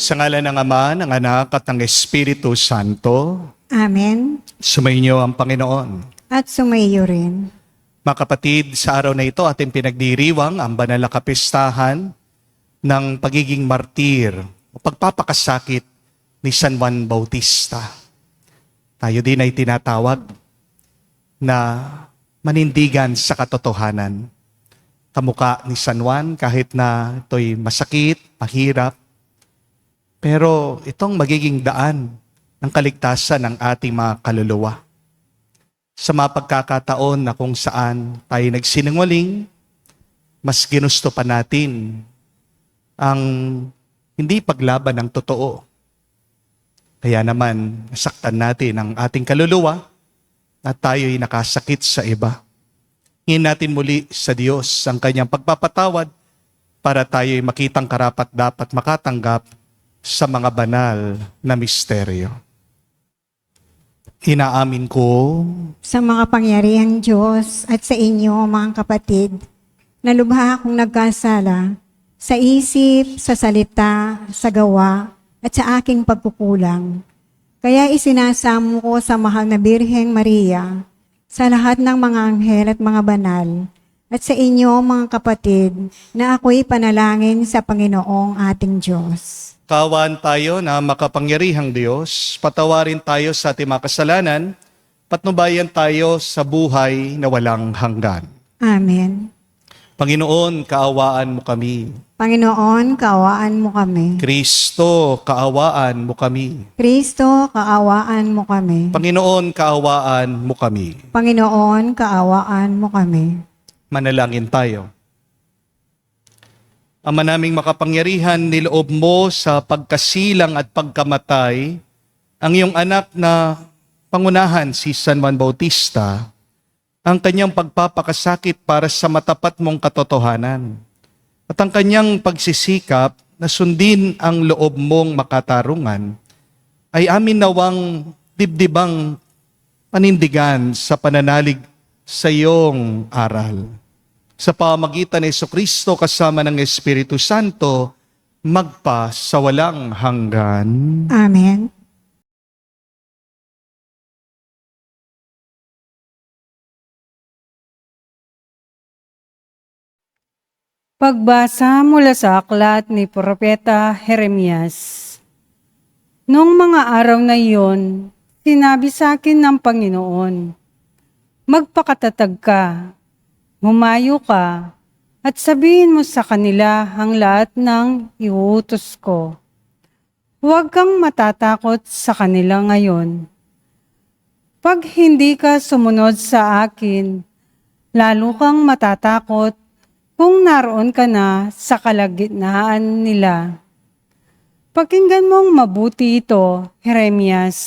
Sa ngalan ng Ama, ng Anak, at ng Espiritu Santo, Amen. sumainyo ang Panginoon. At sumayo rin. Mga kapatid, sa araw na ito ating pinagdiriwang ang banal na kapistahan ng pagiging martir o pagpapakasakit ni San Juan Bautista. Tayo din ay tinatawag na manindigan sa katotohanan. Kamukha ni San Juan kahit na ito'y masakit, mahirap, pero itong magiging daan ng kaligtasan ng ating mga kaluluwa. Sa mga pagkakataon na kung saan tayo nagsinungaling, mas ginusto pa natin ang hindi paglaban ng totoo. Kaya naman, nasaktan natin ang ating kaluluwa at tayo'y nakasakit sa iba. Hingin natin muli sa Diyos ang kanyang pagpapatawad para tayo'y makitang karapat dapat makatanggap sa mga banal na misteryo. Inaamin ko Sa mga pangyarihang Diyos at sa inyo, mga kapatid, na lubha akong nagkasala sa isip, sa salita, sa gawa, at sa aking pagkukulang. Kaya isinasamo ko sa mahal na Birheng Maria, sa lahat ng mga anghel at mga banal, at sa inyo, mga kapatid, na ako'y panalangin sa Panginoong ating Diyos. kaawaan tayo na makapangyarihang Diyos, patawarin tayo sa ating mga kasalanan, patnubayan tayo sa buhay na walang hanggan. Amen. Panginoon, kaawaan mo kami. Panginoon, kaawaan mo kami. Kristo, kaawaan mo kami. Kristo, kaawaan mo kami. Panginoon, kaawaan mo kami. Panginoon, kaawaan mo kami. Manalangin tayo. Ama naming makapangyarihan, niloob mo sa pagkasilang at pagkamatay ang iyong anak na pangunahan si San Juan Bautista, ang kanyang pagpapakasakit para sa matapat mong katotohanan at ang kanyang pagsisikap na sundin ang loob mong makatarungan ay amin nawang dibdibang panindigan sa pananalig sa iyong aral. Sa pamagitan ni Jesucristo kasama ng Espiritu Santo, magpa sa walang hanggan. Amen. Pagbasa mula sa aklat ni Propeta Jeremias. Noong mga araw na iyon, sinabi sa akin ng Panginoon, magpakatatag ka, humayo ka, at sabihin mo sa kanila ang lahat ng iuutos ko. Huwag kang matatakot sa kanila ngayon. Pag hindi ka sumunod sa akin, lalo kang matatakot kung naroon ka na sa kalagitnaan nila. Pakinggan mong mabuti ito, Jeremias.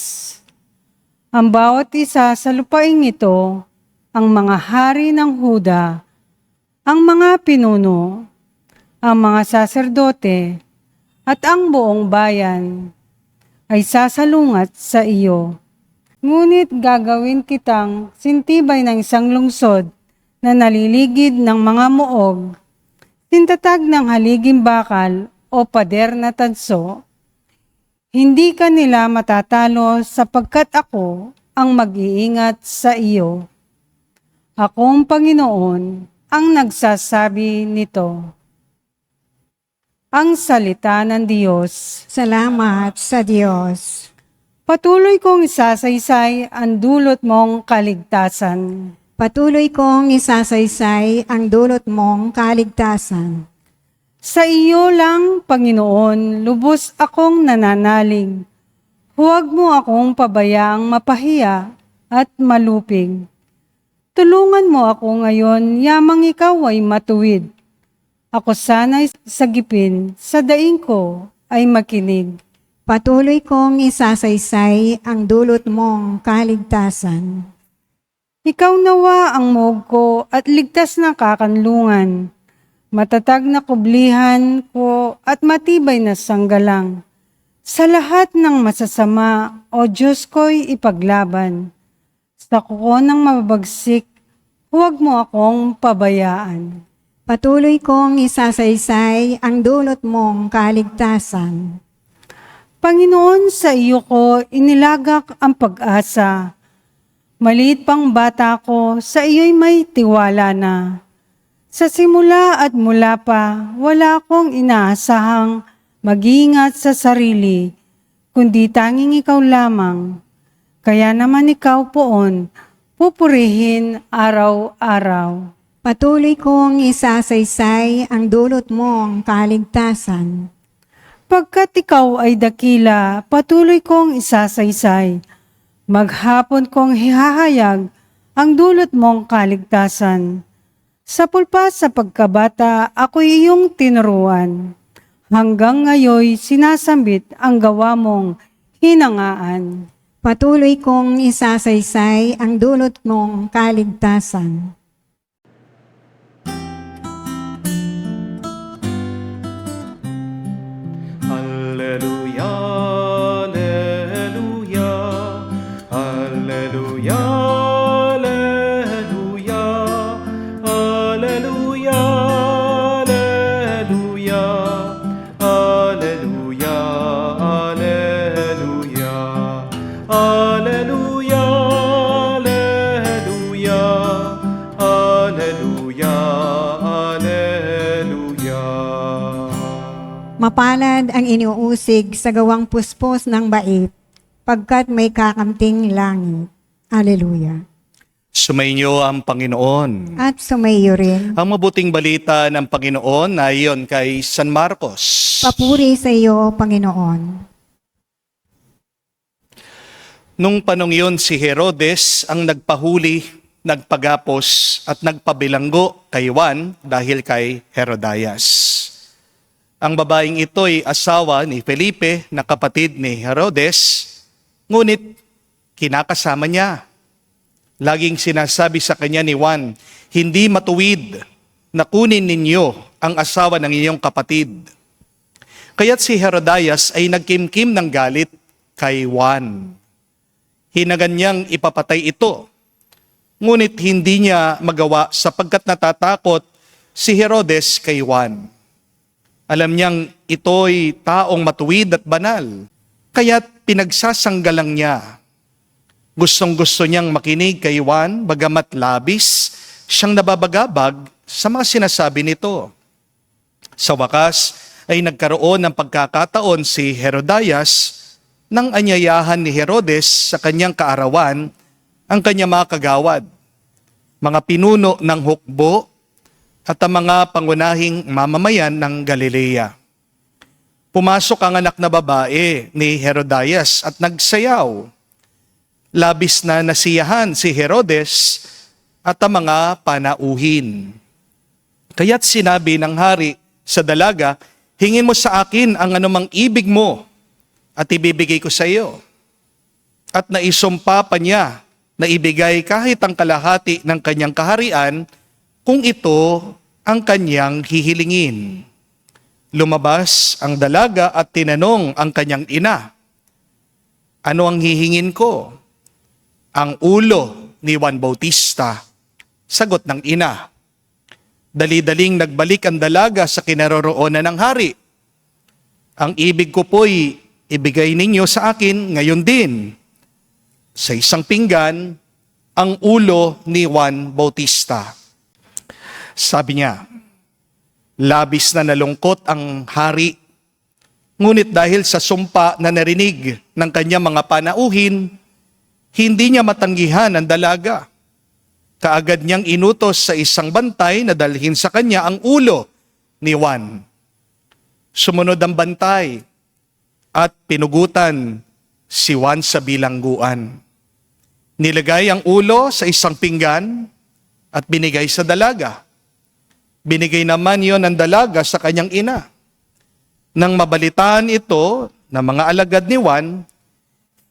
Ang bawat isa sa lupaing ito, ang mga hari ng Huda, ang mga pinuno, ang mga saserdote, at ang buong bayan, ay sasalungat sa iyo. Ngunit gagawin kitang sintibay ng isang lungsod na naliligid ng mga muog, sintatag ng haliging bakal o pader na tanso. Hindi ka nila matatalo sapagkat ako ang mag-iingat sa iyo. Akong Panginoon ang nagsasabi nito. Ang salita ng Diyos. Salamat sa Diyos. Patuloy kong isasaysay ang dulot mong kaligtasan. Patuloy kong isasaysay ang dulot mong kaligtasan. Sa iyo lang, Panginoon, lubos akong nananalig. Huwag mo akong pabayaang mapahiya at malupig. Tulungan mo ako ngayon, yamang ikaw ay matuwid. Ako sana'y sagipin, sa daing ko ay makinig. Patuloy kong isasaysay ang dulot mong kaligtasan. Ikaw nawa ang muog ko at ligtas na kakanlungan, matatag na kublihan ko at matibay na sanggalang. Sa lahat ng masasama, O Diyos ko'y ipaglaban. Sa kuko ng mababagsik, huwag mo akong pabayaan. Patuloy kong isasaysay ang dulot mong kaligtasan. Panginoon, sa iyo ko inilagak ang pag-asa. Maliit pang bata ko, sa iyo'y may tiwala na. Sa simula at mula pa, wala akong inaasahang mag-iingat sa sarili, kundi tanging ikaw lamang. Kaya naman ikaw poon, pupurihin araw-araw. Patuloy kong isasaysay ang dulot mong kaligtasan. Pagkat ikaw ay dakila, patuloy kong isasaysay. Maghapon kong hihahayag ang dulot mong kaligtasan. Sa pulpa sa pagkabata, ako'y iyong tinuruan. Hanggang ngayoy sinasambit ang gawa mong hinangaan. Patuloy kong isasaysay ang dulot mong kaligtasan. Alleluia, alleluia, alleluia, alleluia, alleluia, alleluia, alleluia, alleluia, alleluia, alleluia, alleluia, alleluia. Mapalad ang iniuusig sa gawang puspos ng bait, pagkat may kakamting langit. Alleluia. Sumainyo ang Panginoon. At sumayo rin. Ang mabuting balita ng Panginoon ay iyon kay San Marcos. Papuri sa iyo, Panginoon. Nung panong yun, si Herodes ang nagpahuli, nagpagapos at nagpabilanggo kay Juan dahil kay Herodias. Ang babaeng ito'y asawa ni Felipe na kapatid ni Herodes, ngunit kinakasama niya. Laging sinasabi sa kanya ni Juan, hindi matuwid na kunin ninyo ang asawa ng inyong kapatid. Kaya't si Herodias ay nagkimkim ng galit kay Juan. Hinagan niyang ipapatay ito. Ngunit hindi niya magawa sapagkat natatakot si Herodes kay Juan. Alam niyang ito'y taong matuwid at banal, kaya't pinagsasanggalang niya. Gustong-gusto niyang makinig kay Juan, bagamat labis siyang nababagabag sa mga sinasabi nito. Sa wakas ay nagkaroon ng pagkakataon si Herodias nang anyayahan ni Herodes sa kanyang kaarawan ang kanyang mga kagawad, mga pinuno ng hukbo at ang mga pangunahing mamamayan ng Galilea. Pumasok ang anak na babae ni Herodias at nagsayaw. Labis na nasiyahan si Herodes at ang mga panauhin. Kaya't sinabi ng hari sa dalaga, hingin mo sa akin ang anumang ibig mo at ibibigay ko sa iyo. At naisumpa pa niya na ibigay kahit ang kalahati ng kanyang kaharian kung ito ang kanyang hihilingin. Lumabas ang dalaga at tinanong ang kanyang ina, ano ang hihingin ko? Ang ulo ni Juan Bautista. Sagot ng ina. Dali-daling nagbalik ang dalaga sa kinaroroonan ng hari. Ang ibig ko po'y ibigay ninyo sa akin ngayon din. Sa isang pinggan, ang ulo ni Juan Bautista. Sabi niya, labis na nalungkot ang hari, ngunit dahil sa sumpa na narinig ng kanyang mga panauhin, hindi niya matanggihan ang dalaga. Kaagad niyang inutos sa isang bantay na dalhin sa kanya ang ulo ni Juan. Sumunod ang bantay at pinugutan si Juan sa bilangguan. Nilagay ang ulo sa isang pinggan at binigay sa dalaga. Binigay naman yon ng dalaga sa kanyang ina. Nang mabalitaan ito ng mga alagad ni Juan,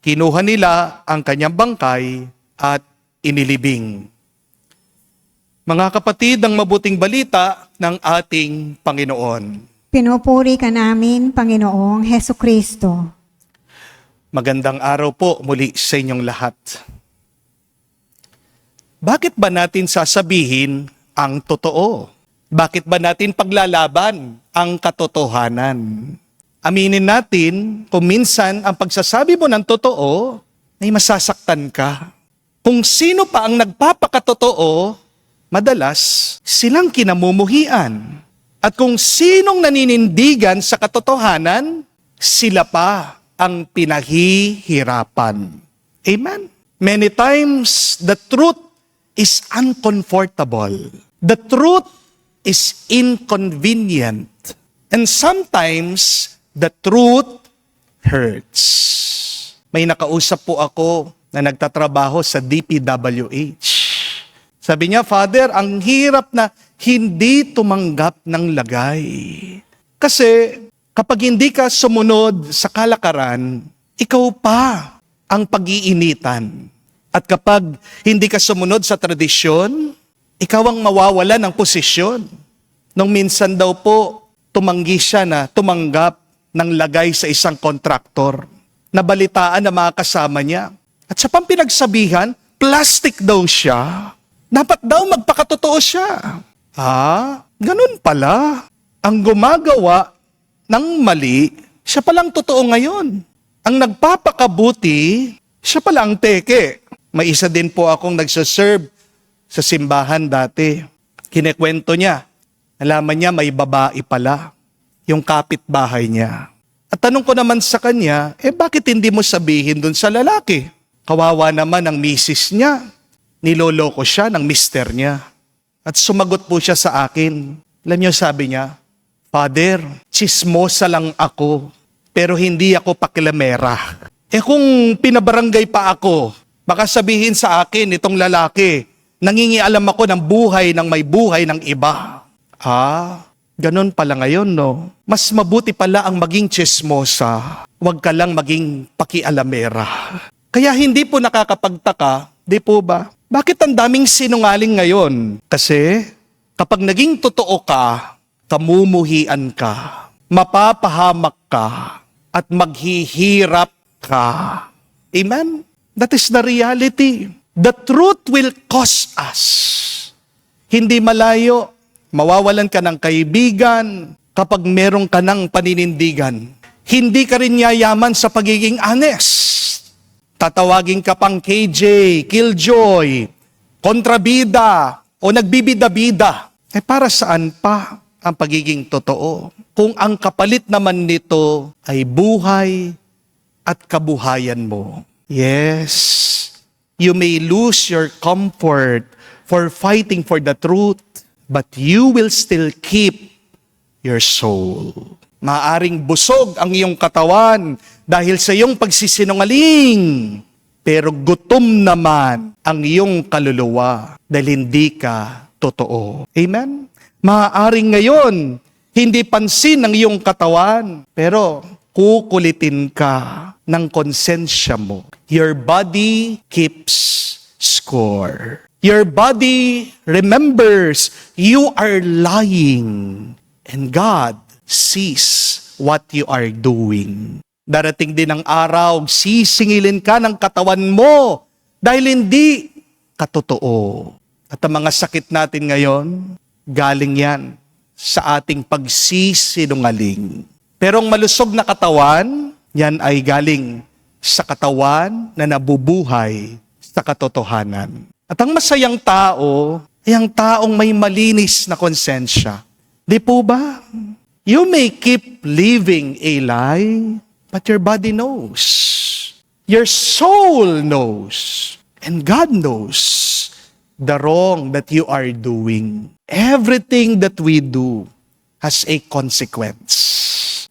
kinuha nila ang kanyang bangkay at inilibing. Mga kapatid, ang mabuting balita ng ating Panginoon. Pinupuri ka namin, Panginoong Heso Kristo. Magandang araw po muli sa inyong lahat. Bakit ba natin sasabihin ang totoo? Bakit ba natin paglalaban ang katotohanan? Aminin natin, kung minsan ang pagsasabi mo ng totoo, ay masasaktan ka. Kung sino pa ang nagpapakatotoo, madalas silang kinamumuhian. At kung sinong naninindigan sa katotohanan, sila pa ang pinahihirapan. Amen? Many times, the truth is uncomfortable. The truth is inconvenient. And sometimes, the truth hurts. May nakausap po ako na nagtatrabaho sa DPWH. Sabi niya, Father, ang hirap na hindi tumanggap ng lagay. Kasi kapag hindi ka sumunod sa kalakaran, ikaw pa ang pag-iinitan. At kapag hindi ka sumunod sa tradisyon, ikaw ang mawawala ng posisyon. Nung minsan daw po, tumanggi siya na tumanggap ng lagay sa isang kontraktor. Nabalitaan na mga kasama niya. At sa pampinagsabihan, plastic daw siya. Dapat daw magpakatotoo siya. Ganun pala. Ang gumagawa ng mali, siya palang totoo ngayon. Ang nagpapakabuti, siya palang teke. May isa din po akong nagsaserve sa simbahan dati. Kinekwento niya. Nalaman niya may babae pala. Yung kapitbahay niya. At tanong ko naman sa kanya, bakit hindi mo sabihin dun sa lalaki? Kawawa naman ang misis niya. Niloloko siya ng mister niya. At sumagot po siya sa akin. Alam niyo, sabi niya, Father, chismosa lang ako, pero hindi ako pakilamera. Kung pinabarangay pa ako, baka sabihin sa akin itong lalaki, nangingialam ako ng buhay ng may buhay ng iba. Ganun pala ngayon, no? Mas mabuti pala ang maging chismosa, huwag ka lang maging pakialamera. Kaya hindi po nakakapagtaka, di po ba? Bakit ang daming sinungaling ngayon? Kasi kapag naging totoo ka, kamumuhian ka, mapapahamak ka, at maghihirap ka. Amen? That is the reality. The truth will cost us. Hindi malayo, mawawalan ka ng kaibigan kapag meron ka ng paninindigan. Hindi ka rin yayaman sa pagiging honest. Tatawagin ka pang KJ, Killjoy, kontrabida, o nagbibida-bida. Para saan pa ang pagiging totoo? Kung ang kapalit naman nito ay buhay at kabuhayan mo. Yes, you may lose your comfort for fighting for the truth, but you will still keep your soul. Maaring busog ang iyong katawan dahil sa iyong pagsisinungaling, pero gutom naman ang iyong kaluluwa dahil hindi ka totoo. Amen? Maaring ngayon, hindi pansin ang iyong katawan, pero kukulitin ka ng konsensya mo. Your body keeps score. Your body remembers you are lying, and God sees what you are doing. Darating din ang araw, sisingilin ka ng katawan mo dahil hindi katotoo. At ang mga sakit natin ngayon, galing yan sa ating pagsisinungaling. Pero ang malusog na katawan, yan ay galing sa katawan na nabubuhay sa katotohanan. At ang masayang tao ay ang taong may malinis na konsensya. Di po ba? You may keep living a lie, but your body knows. Your soul knows. And God knows the wrong that you are doing. Everything that we do has a consequence.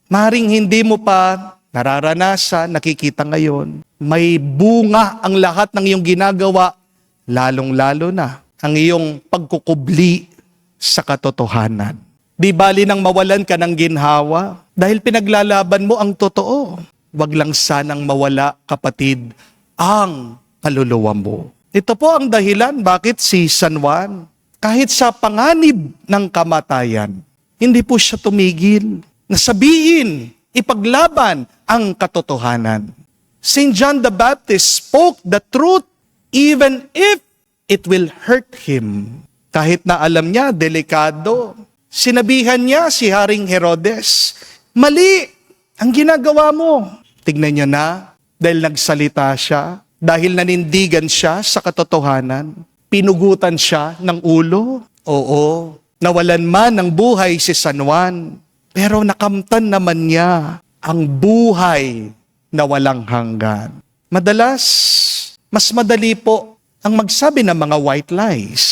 Maring hindi mo pa nararanasan, nakikita ngayon, may bunga ang lahat ng iyong ginagawa, lalong-lalo na ang iyong pagkukubli sa katotohanan. Di bali nang mawalan ka ng ginhawa dahil pinaglalaban mo ang totoo. Wag lang sanang mawala, kapatid, ang kaluluwa mo. Ito po ang dahilan bakit si San Juan, kahit sa panganib ng kamatayan, hindi po siya tumigil na sabihin, ipaglaban ang katotohanan. St. John the Baptist spoke the truth even if it will hurt him. Kahit na alam niya, delikado. Sinabihan niya si Haring Herodes, mali Ang ginagawa mo, tignan nyo na, dahil nagsalita siya, dahil nanindigan siya sa katotohanan, pinugutan siya ng ulo. Oo, nawalan man ng buhay si San Juan, pero nakamtan naman niya ang buhay na walang hanggan. Madalas, mas madali po ang magsabi ng mga white lies.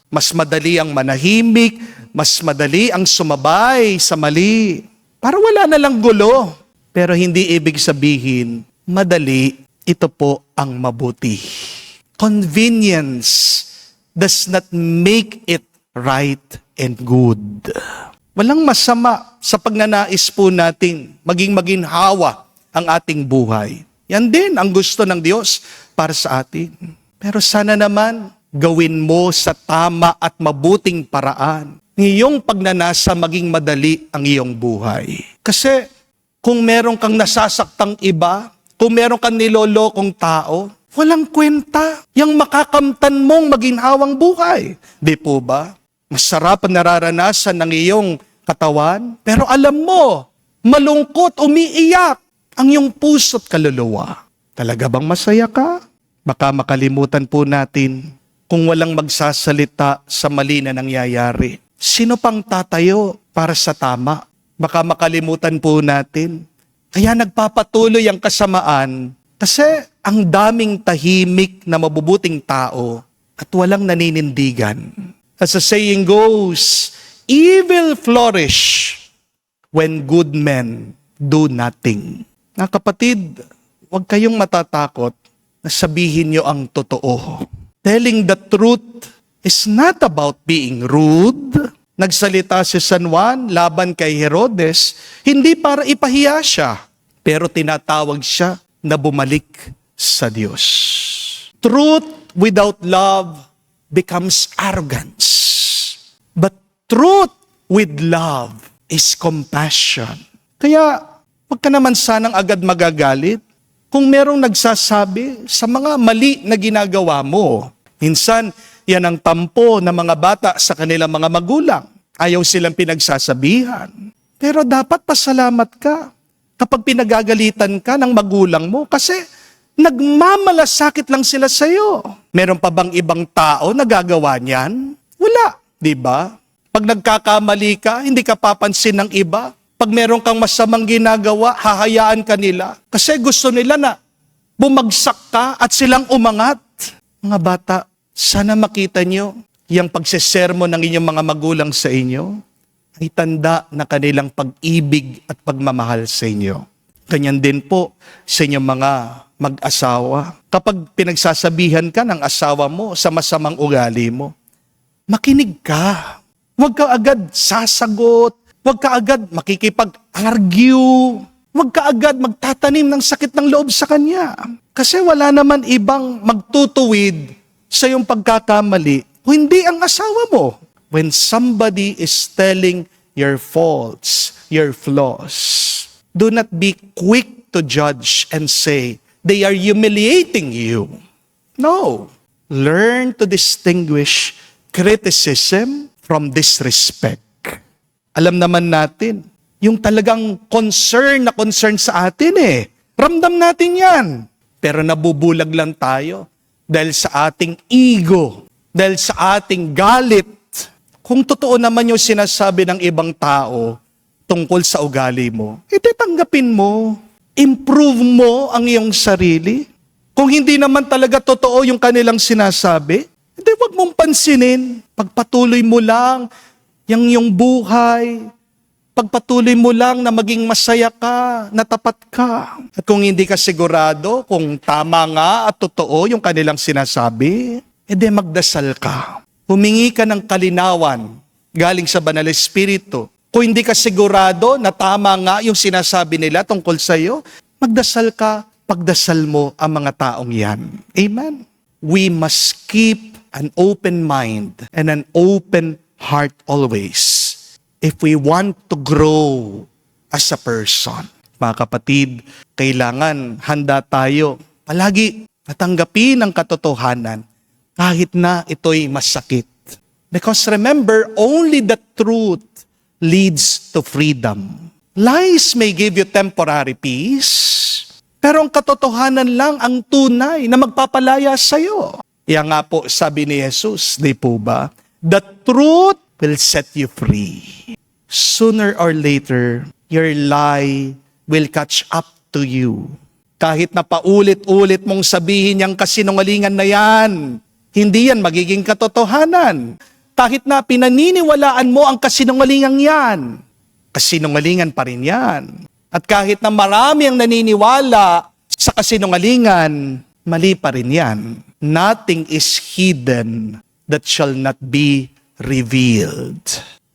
Mas madali ang manahimik, mas madali ang sumabay sa mali. Para wala na lang gulo. Pero hindi ibig sabihin, madali, ito po ang mabuti. Convenience does not make it right and good. Walang masama sa pagnanais po natin maging maginhawa ang ating buhay. Yan din ang gusto ng Diyos para sa atin. Pero sana naman gawin mo sa tama at mabuting paraan. Ngayong pagnanasa maging madali ang iyong buhay. Kasi kung meron kang nasasaktang iba, kung meron kang nilolokong tao, walang kwenta yung makakamtan mong maginhawang buhay. Di po ba? Masarap ang nararanasan ng iyong katawan, pero alam mo, malungkot, umiiyak ang iyong puso't kaluluwa. Talaga bang masaya ka? Baka makalimutan po natin kung walang magsasalita sa mali na nangyayari. Sino pang tatayo para sa tama? Baka makalimutan po natin. Kaya nagpapatuloy ang kasamaan kasi ang daming tahimik na mabubuting tao at walang naninindigan. As the saying goes, evil flourish when good men do nothing. Mga kapatid, huwag kayong matatakot na sabihin nyo ang totoo. Telling the truth is not about being rude. Nagsalita si San Juan laban kay Herodes, hindi para ipahiya siya, pero tinatawag siya na bumalik sa Diyos. Truth without love becomes arrogance. But truth with love is compassion. Kaya, huwag ka naman sanang agad magagalit kung merong nagsasabi sa mga mali na ginagawa mo. Minsan, yan ang tampo ng mga bata sa kanilang mga magulang. Ayaw silang pinagsasabihan. Pero dapat pasalamat ka kapag pinagagalitan ka ng magulang mo kasi nagmamalasakit lang sila sa'yo. Meron pa bang ibang tao na gagawa niyan? Wala, di ba? Pag nagkakamali ka, hindi ka papansin ng iba. Pag meron kang masamang ginagawa, hahayaan ka nila. Kasi gusto nila na bumagsak ka at silang umangat. Mga bata, sana makita nyo yung pagsesermo ng inyong mga magulang sa inyo ay tanda na kanilang pag-ibig at pagmamahal sa inyo. Ganyan din po sa inyong mga mag-asawa. Kapag pinagsasabihan ka ng asawa mo sa masamang ugali mo, makinig ka. Huwag ka agad sasagot. Huwag ka agad makikipag-argue. Huwag ka agad magtatanim ng sakit ng loob sa kanya. Kasi wala naman ibang magtutuwid sa iyong pagkakamali kung hindi ang asawa mo. When somebody is telling your faults, your flaws, do not be quick to judge and say, they are humiliating you. No. Learn to distinguish criticism from disrespect. Alam naman natin, yung talagang concern sa atin Ramdam natin yan. Pero nabubulag lang tayo dahil sa ating ego, dahil sa ating galit. Kung totoo naman yung sinasabi ng ibang tao tungkol sa ugali mo, tanggapin mo, improve mo ang iyong sarili. Kung hindi naman talaga totoo yung kanilang sinasabi, huwag mong pansinin. Pagpatuloy mo lang yung iyong buhay. Pagpatuloy mo lang na maging masaya ka, na tapat ka. At kung hindi ka sigurado kung tama nga at totoo yung kanilang sinasabi, magdasal ka. Humingi ka ng kalinawan galing sa Banal Espiritu. Kung hindi ka sigurado na tama nga yung sinasabi nila tungkol sa iyo, magdasal ka, pagdasal mo ang mga taong yan. Amen? We must keep an open mind and an open heart always if we want to grow as a person. Mga kapatid, kailangan handa tayo palagi natanggapin ang katotohanan kahit na ito'y masakit. Because remember, only the truth leads to freedom. Lies may give you temporary peace, pero ang katotohanan lang ang tunay na magpapalaya sa'yo. Yan nga po sabi ni Jesus, di po ba? The truth will set you free. Sooner or later, your lie will catch up to you. Kahit na paulit-ulit mong sabihin yung kasinungalingan na yan, hindi yan magiging katotohanan. Kahit na pinaniniwalaan mo ang kasinungalingan yan, kasinungalingan pa rin yan. At kahit na marami ang naniniwala sa kasinungalingan, mali pa rin yan. Nothing is hidden that shall not be revealed.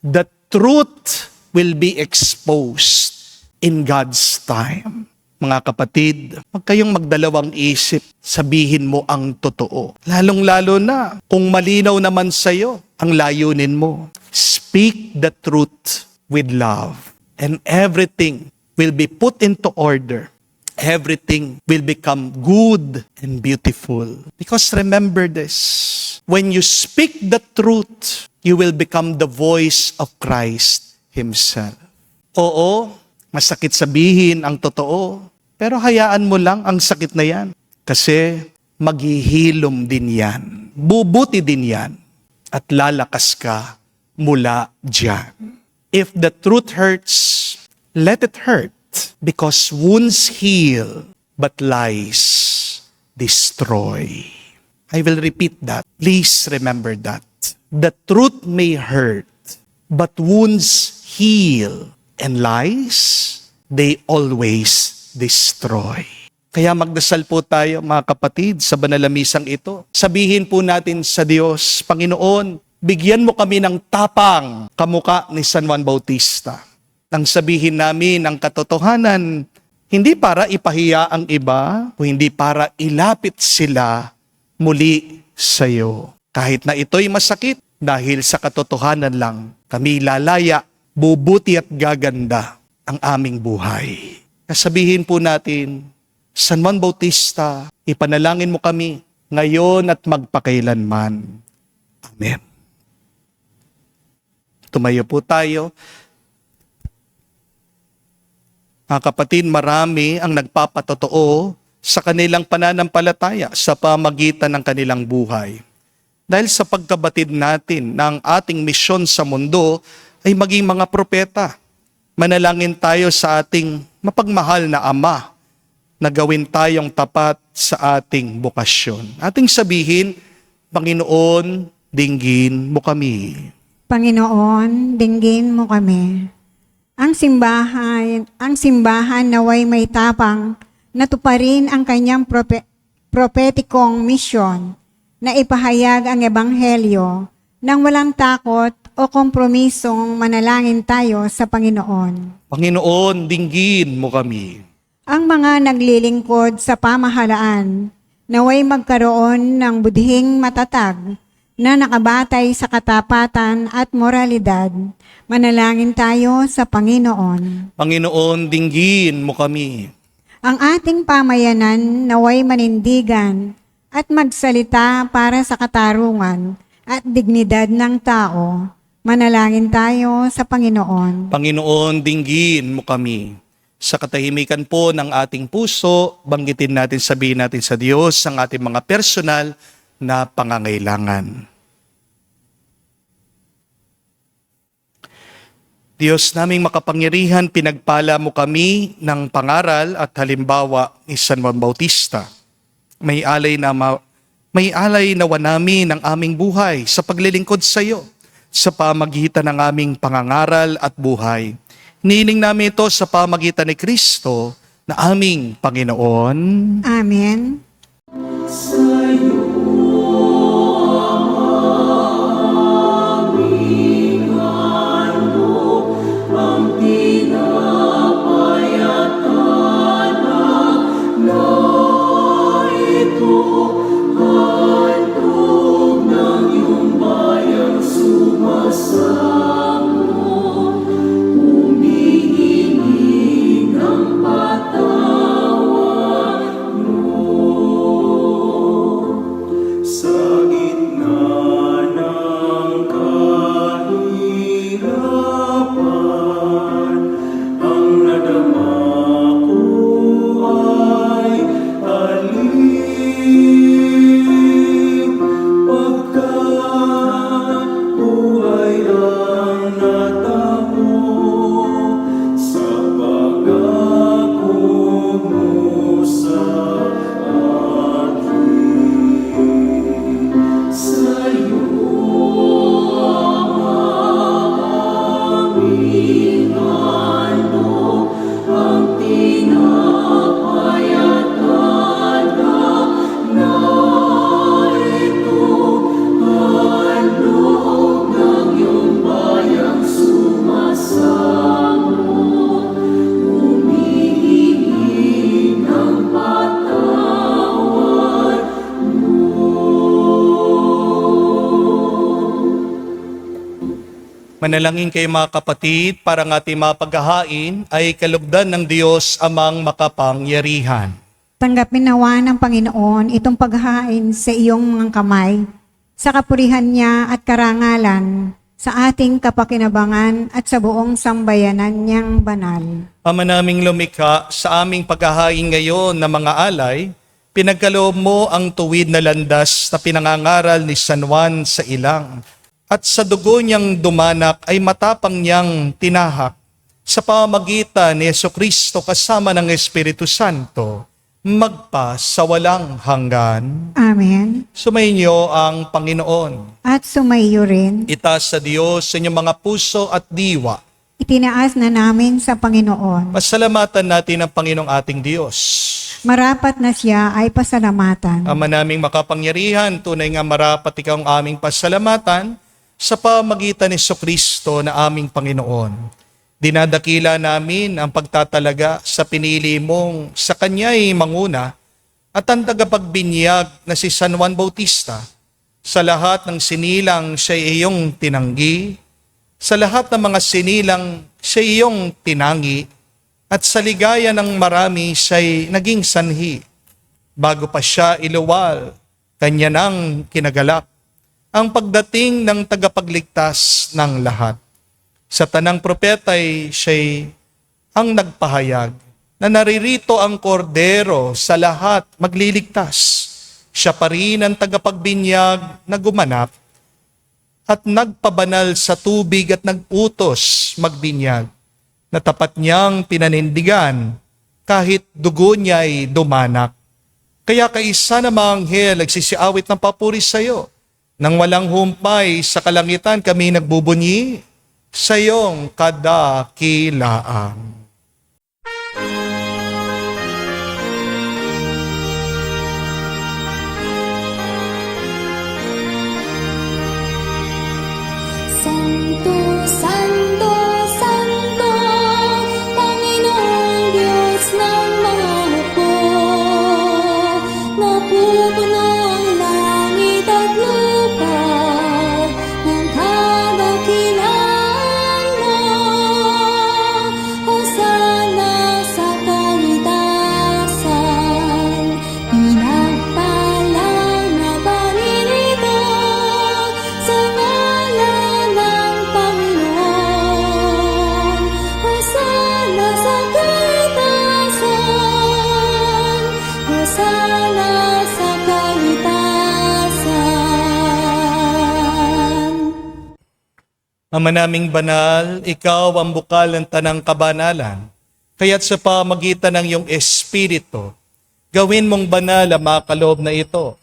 The truth will be exposed in God's time. Mga kapatid, huwag kayong magdalawang isip, sabihin mo ang totoo. Lalong-lalo na kung malinaw naman sa'yo ang layunin mo. Speak the truth with love, and everything will be put into order. Everything will become good and beautiful. Because remember this, when you speak the truth, you will become the voice of Christ Himself. Oo, masakit sabihin ang totoo, pero hayaan mo lang ang sakit na yan. Kasi maghihilom din yan. Bubuti din yan. At lalakas ka mula dyan. If the truth hurts, let it hurt. Because wounds heal, but lies destroy. I will repeat that. Please remember that. The truth may hurt, but wounds heal. And lies, they always destroy. Kaya magdasal po tayo, mga kapatid, sa banalamisang ito. Sabihin po natin sa Diyos, Panginoon, bigyan mo kami ng tapang kamukha ni San Juan Bautista. Nang sabihin namin ang katotohanan, hindi para ipahiya ang iba, o hindi para ilapit sila muli sa iyo. Kahit na ito'y masakit, dahil sa katotohanan lang, kami lalaya, bubuti at gaganda ang aming buhay. Sabihin po natin, San Juan Bautista, ipanalangin mo kami ngayon at magpakailanman. Amen. Tumayo po tayo. Mga kapatid, marami ang nagpapatotoo sa kanilang pananampalataya sa pamagitan ng kanilang buhay. Dahil sa pagkabatid natin ng ating misyon sa mundo ay maging mga propeta. Manalangin tayo sa ating mapagmahal na Ama na gawin tayong tapat sa ating bukasyon. Ating sabihin, Panginoon, dinggin mo kami. Panginoon, dinggin mo kami. Ang simbahan naway may tapang na tuparin ang kanyang propetikong misyon na ipahayag ang ebanghelyo nang walang takot o kompromisong manalangin tayo sa Panginoon. Panginoon, dinggin mo kami. Ang mga naglilingkod sa pamahalaan naway magkaroon ng budhing matatag na nakabatay sa katapatan at moralidad. Manalangin tayo sa Panginoon. Panginoon, dinggin mo kami. Ang ating pamayanan naway manindigan at magsalita para sa katarungan at dignidad ng tao. Manalangin tayo sa Panginoon. Panginoon, dinggin mo kami. Sa katahimikan po ng ating puso, banggitin natin, sabihin natin sa Diyos ang ating mga personal na pangangailangan. Diyos naming makapangyarihan, pinagpala mo kami ng pangaral at halimbawa ni San Juan Bautista. May alay nawa namin ng aming buhay sa paglilingkod sa iyo sa pamagitan ng aming pangangaral at buhay. Hinihiling namin ito sa pamagitan ni Kristo na aming Panginoon. Amen. Manalangin kayo mga kapatid para ng ating mapaghahain ay kalugdan ng Diyos amang makapangyarihan. Tanggapin nawa ng Panginoon itong paghahain sa iyong mga kamay, sa kapurihan niya at karangalan, sa ating kapakinabangan at sa buong sambayanan niyang banal. Ama naming lumikha, sa aming paghahain ngayon ng mga alay, pinagkaloob mo ang tuwid na landas na pinangangaral ni San Juan sa ilang. At sa dugo niyang dumanak ay matapang niyang tinahak sa pamamagitan ni Jesucristo kasama ng Espiritu Santo, magpa sa walang hanggan. Amen. Sumainyo ang Panginoon. At sumayo rin, Itaas sa Diyos sa inyong mga puso at diwa. itinaas na namin sa Panginoon. Pasalamatan natin ang Panginoong ating Diyos. Marapat na siya ay pasalamatan. Ama naming makapangyarihan, tunay nga marapat ikaw ang aming pasalamatan sa pamagitan ni Jesucristo na aming Panginoon. Dinadakila namin ang pagtatalaga sa pinili mong sa Kanya'y manguna at ang tagapagbinyag na si San Juan Bautista. Sa lahat ng sinilang siya iyong tinanggi, sa lahat ng mga sinilang siya iyong tinangi, at sa ligaya ng marami siya'y naging sanhi. Bago pa siya iluwal, kanya nang kinagalak ang pagdating ng tagapagligtas ng lahat. Sa tanang propeta'y siya'y ang nagpahayag na naririto ang kordero sa lahat magliligtas. Siya pa rin ang tagapagbinyag na gumanap at nagpabanal sa tubig at nagutos magbinyag, na tapat niyang pinanindigan kahit dugo niya'y dumanak. Kaya kaisa na mga anghel nagsisiawit ng papuri sa iyo. Nang walang humpay sa kalangitan kami nagbubunyi sa iyong kadakilaan. Santo, Santo, Santo, Panginoong Diyos ng mga hukbo. Napupuno ang langit at lupa ng kadakilaan mo. Hosana sa kaitasan, pinagpalang na paninito sa ngalan ng Panginoon. Hosana sa kaitasan, Hosana sa kaitasan. Ama naming banal, ikaw ang bukal ng tanang kabanalan. Kaya't sa pamagitan ng iyong Espiritu, gawin mong banal ang mga kaloob na ito,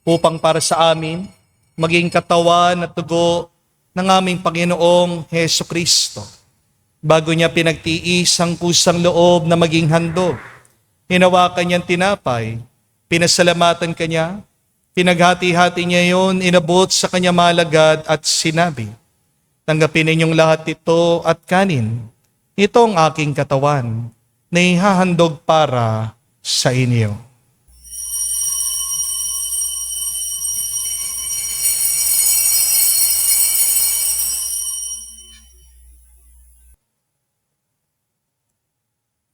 upang para sa amin, maging katawan at dugo ng aming Panginoong Heso Kristo. Bago niya pinagtiis ang kusang loob na maging handog, hinawakan niyang tinapay, pinasalamatan kanya, pinaghati-hati niya yon, inabot sa kanya malagad at sinabi, tanggapin ninyong lahat ito at kanin. Ito ang aking katawan na ihahandog para sa inyo.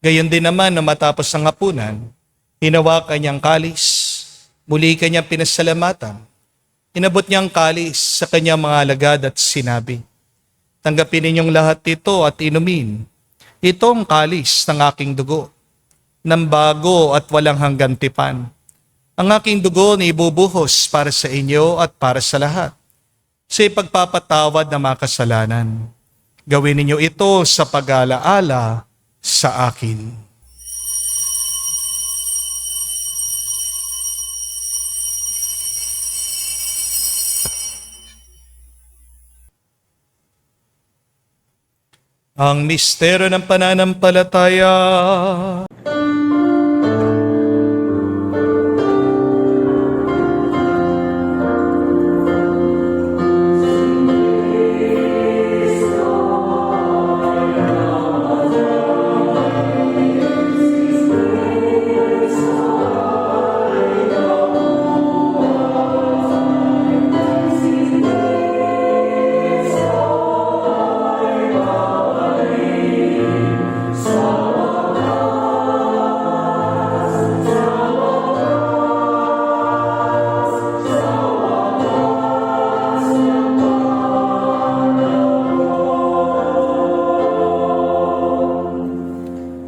Gayon din naman na matapos ang hapunan, hinawakan niyang kalis, muli kanyang pinasalamatan. Inabot niyang kalis sa kanyang mga alagad at sinabi, tanggapin ninyong lahat ito at inumin. Ito ang kalis ng aking dugo, ng bago at walang hanggang tipan. Ang aking dugo na ibubuhos para sa inyo at para sa lahat, sa ipagpapatawad ng mga kasalanan. Gawin ninyo ito sa pag-alaala sa akin. Ang misteryo ng pananampalataya.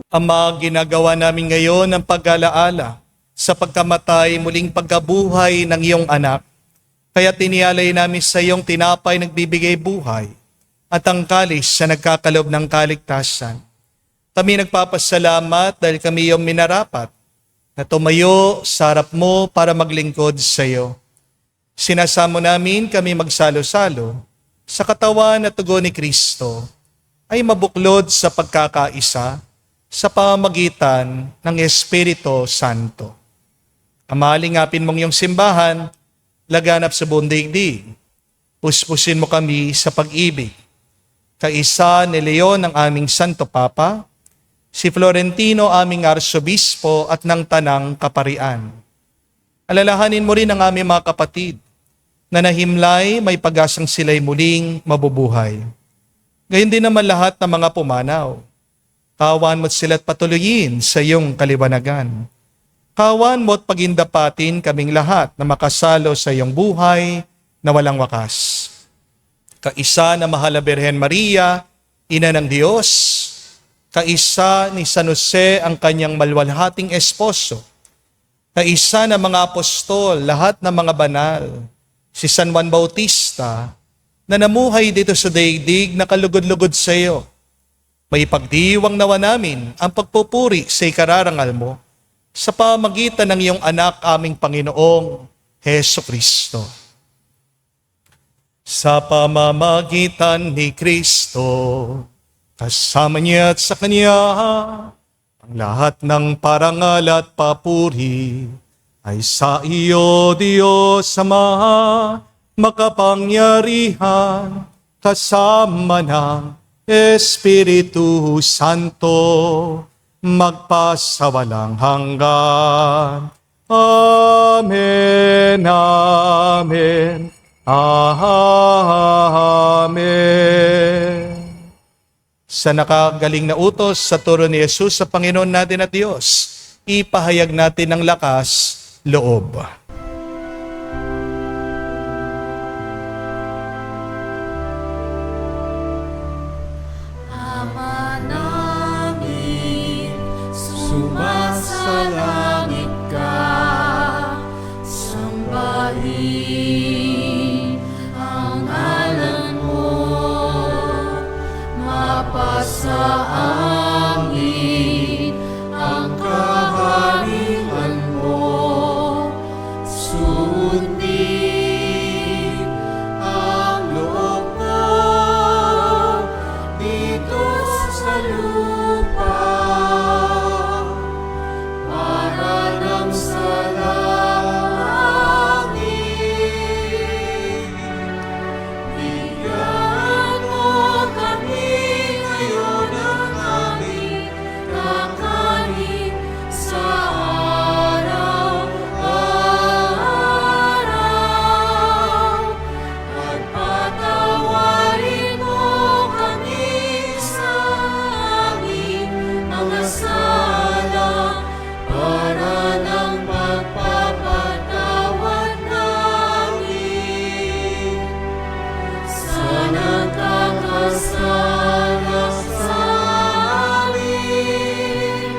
Ama, ginagawa namin ngayon ang pag-alaala sa pagkamatay muling pagkabuhay ng iyong anak. Kaya tinialay namin sa iyong tinapay nagbibigay buhay at ang kalis sa nagkakalob ng kaligtasan. Kami nagpapasalamat dahil kami iyong minarapat na tumayo sa harap mo para maglingkod sa iyo. Sinasamo namin kami magsalo-salo sa katawan at tugon ni Kristo ay mabuklod sa pagkakaisa sa pamamagitan ng Espiritu Santo. Amalingapin mong iyong simbahan, laganap sa buong daigdig. Puspusin mo kami sa pag-ibig. Kaisa ni Leon ang aming Santo Papa, si Florentino aming Arsobispo at ng Tanang Kaparian. Alalahanin mo rin ang aming mga kapatid na nahimlay may pag-asang sila'y muling mabubuhay. Gayon din naman lahat ng mga pumanaw. Kawan mo't sila't patuloyin sa iyong kaliwanagan. Kawan mo't pagindapatin kaming lahat na makasalo sa iyong buhay na walang wakas. Kaisa na mahal na Birhen Maria, Ina ng Diyos, kaisa ni San Jose ang kanyang malwalhating esposo, kaisa na mga apostol, lahat ng mga banal, si San Juan Bautista, na namuhay dito sa daigdig na kalugod-lugod sa iyo. May pagdiwang nawa namin ang pagpupuri sa ikararangal mo sa pamagitan ng iyong anak aming Panginoong Heso Kristo. Sa pamamagitan ni Kristo, kasama niya at sa Kanya, ang lahat ng parangal at papuri ay sa iyo, Diyos Ama, makapangyarihan, kasama ng Espiritu Santo, magpasawalang hanggan. Amen, amen, amen. Sa nakagaling na utos sa turo ni Jesus sa Panginoon natin at Diyos, ipahayag natin ang lakas loob. Ama namin, sumasalangit ka, sambahin ang ngalan mo, mapasa amin ang kaharian mo, sundin ang loob mo dito sa lupa para nang sa langit. Bigyan mo kami ngayon ng aming kakanin sa araw-araw at patawarin mo kami sa aming mga sala para ng pagpapatawad namin sa nagkakasala sa amin.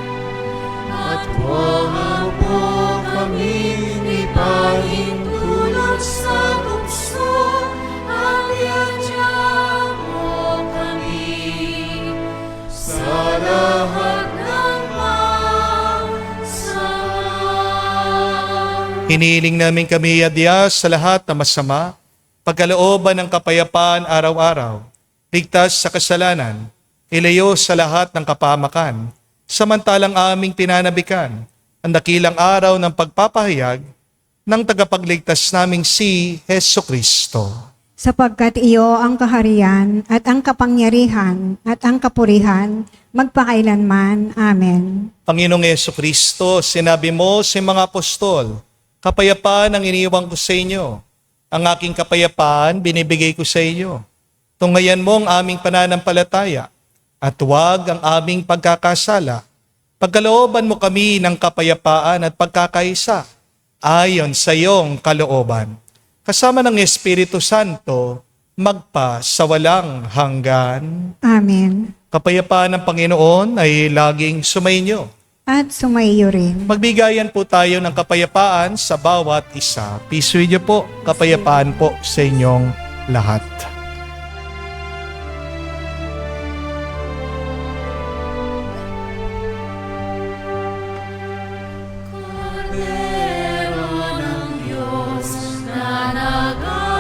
At huwag mo kami ipahintulot sa tukso at iadya mo kami sa lahat ng masama. Hinihiling namin kami adya sa lahat na masama, pagkalooban ng kapayapaan araw-araw, ligtas sa kasalanan, ilayo sa lahat ng kapahamakan, samantalang aming pinanabikan ang dakilang araw ng pagpapahayag ng tagapagligtas naming si Heso Kristo. Sapagkat iyo ang kaharian at ang kapangyarihan at ang kapurihan magpakailanman. Amen. Panginoong Heso Kristo, sinabi mo sa mga apostol, kapayapaan ang iniwan ko sa inyo. Ang aking kapayapaan binibigay ko sa inyo. Tunghayan mo ang aming pananampalataya at huwag ang aming pagkakasala. Pagkalooban mo kami ng kapayapaan at pagkakaisa ayon sa iyong kalooban. Kasama ng Espiritu Santo, magpa sa walang hanggan. Amen. Kapayapaan ng Panginoon ay laging sumainyo. At sumaiyo rin. Magbigayan po tayo ng kapayapaan sa bawat isa. Peace with you po. Kapayapaan po sa inyong lahat. Kordero ng Diyos na nag-aalis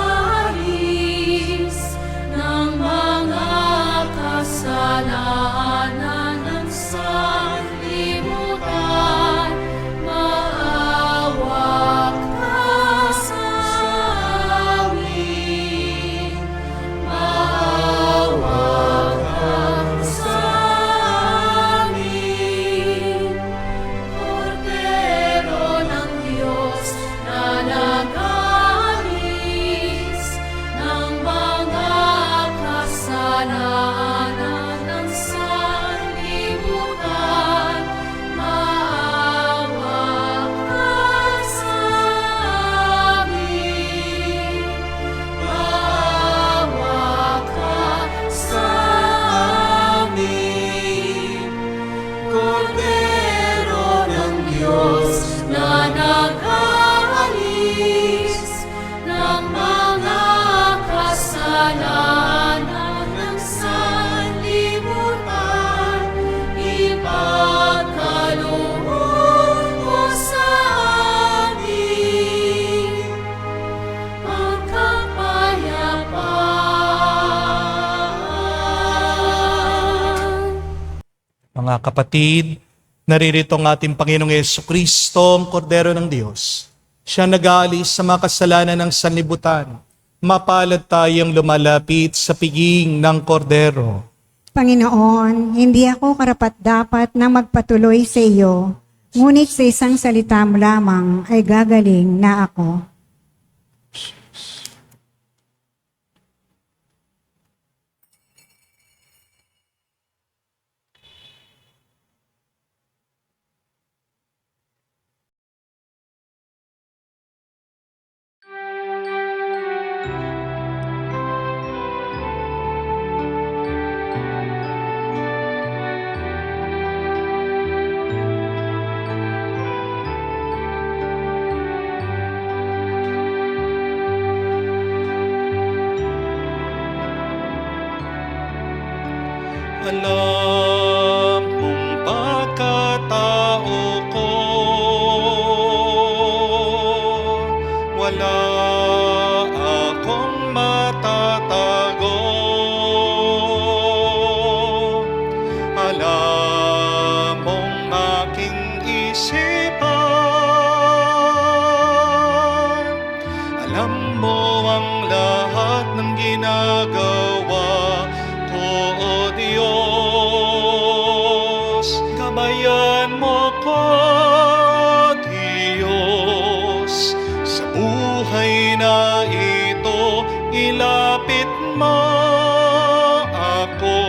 ng mga kasalanan ng sanlibutan, maawa ka sa amin. Maawa ka sa amin. Kordero ng Diyos na nag-aalis ng mga kasalanan ng sanlibutan, maawa ka sa amin. Maawa ka sa amin. Kordero ng Diyos na nag-aalis ng mga kasalanan ng sanlibutan, ipagkaloob mo sa amin ang kapayapaan. Mga kapatid, naririto ang ating Panginoong Jesucristo, ang Kordero ng Diyos. Siya nag-aalis sa mga kasalanan ng sanlibutan. Mapalad tayong lumalapit sa piging ng Kordero. Panginoon, hindi ako karapat-dapat na magpatuloy sa iyo, ngunit sa isang salita mo lamang ay gagaling na ako. Alam mong pagkatao ko, wala akong matatago. Alam mong aking isipan, alam mo ang lahat ng ginagawa ko, O Diyos. Gabayan mo ko, Diyos, sa buhay na ito. Ilapit mo ako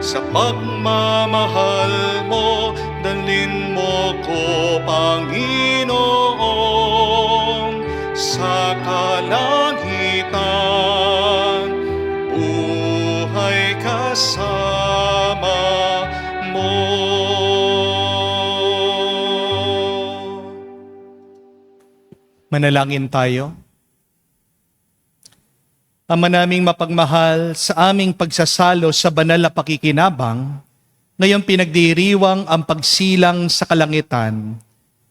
sa pagmamahal mo. Dalhin mo ko, Panginoon, sa kalangitan. Buhay kasama mo. Manalangin tayo. Ama naming mapagmahal, sa aming pagsasalo sa banal na pakikinabang, ngayong pinagdiriwang ang pagsilang sa kalangitan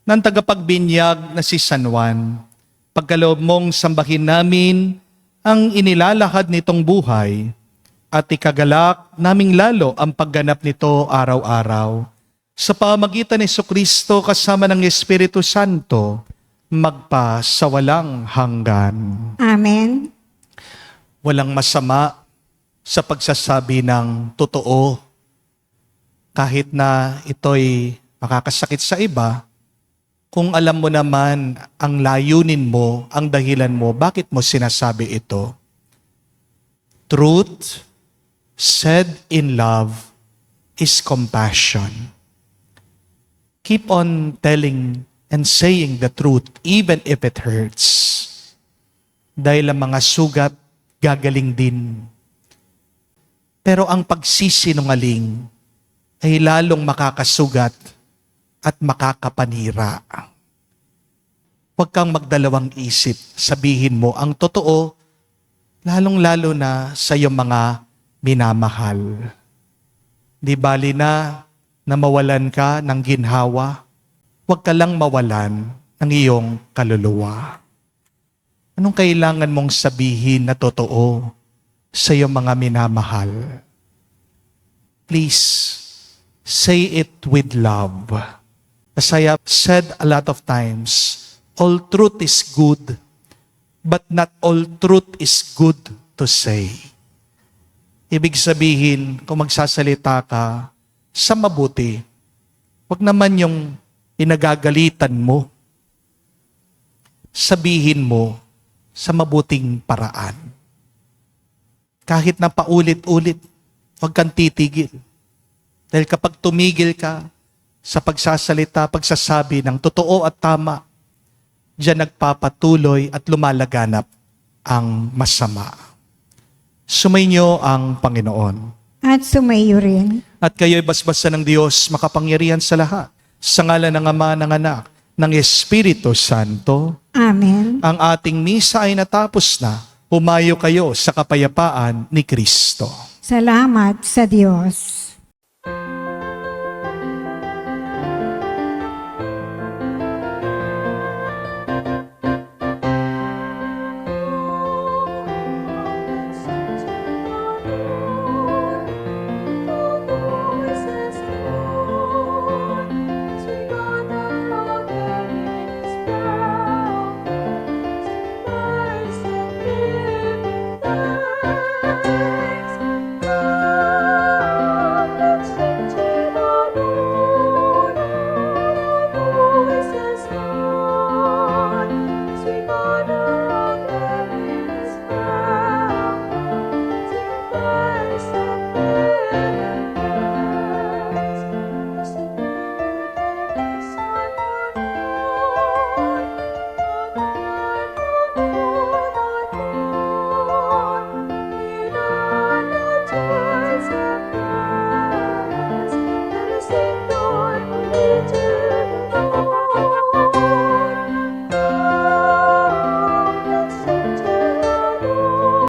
ng tagapagbinyag na si San Juan. Pagkaloob mong sambahin namin ang inilalahad nitong buhay at ikagalak naming lalo ang pagganap nito araw-araw. Sa pamagitan ni Jesucristo kasama ng Espiritu Santo, magpa sa walang hanggan. Amen. Walang masama sa pagsasabi ng totoo. Kahit na ito'y makakasakit sa iba, kung alam mo naman ang layunin mo, ang dahilan mo, bakit mo sinasabi ito? Truth said in love is compassion. Keep on telling and saying the truth even if it hurts. Dahil ang mga sugat gagaling din. Pero ang pagsisinungaling ay lalong makakasugat at makakapanira. Huwag kang magdalawang isip. Sabihin mo ang totoo, lalong-lalo na sa iyong mga minamahal. Di bali na mawalan ka ng ginhawa, huwag ka lang mawalan ng iyong kaluluwa. Anong kailangan mong sabihin na totoo sa iyong mga minamahal? Please, say it with love. As I have said a lot of times, all truth is good, but not all truth is good to say. Ibig sabihin, kung magsasalita ka sa mabuti, wag naman yung inagagalitan mo. Sabihin mo sa mabuting paraan. Kahit na paulit-ulit, wag kang titigil. Dahil kapag tumigil ka sa pagsasalita, pagsasabi ng totoo at tama, diyan nagpapatuloy at lumalaganap ang masama. Sumainyo ang Panginoon. At sumayo rin. At kayo'y basbasan ng Diyos, makapangyarihan sa lahat. Sa ngalan ng Ama, ng Anak, ng Espiritu Santo. Amen. Ang ating misa ay natapos na. Humayo kayo sa kapayapaan ni Kristo. Salamat sa Diyos.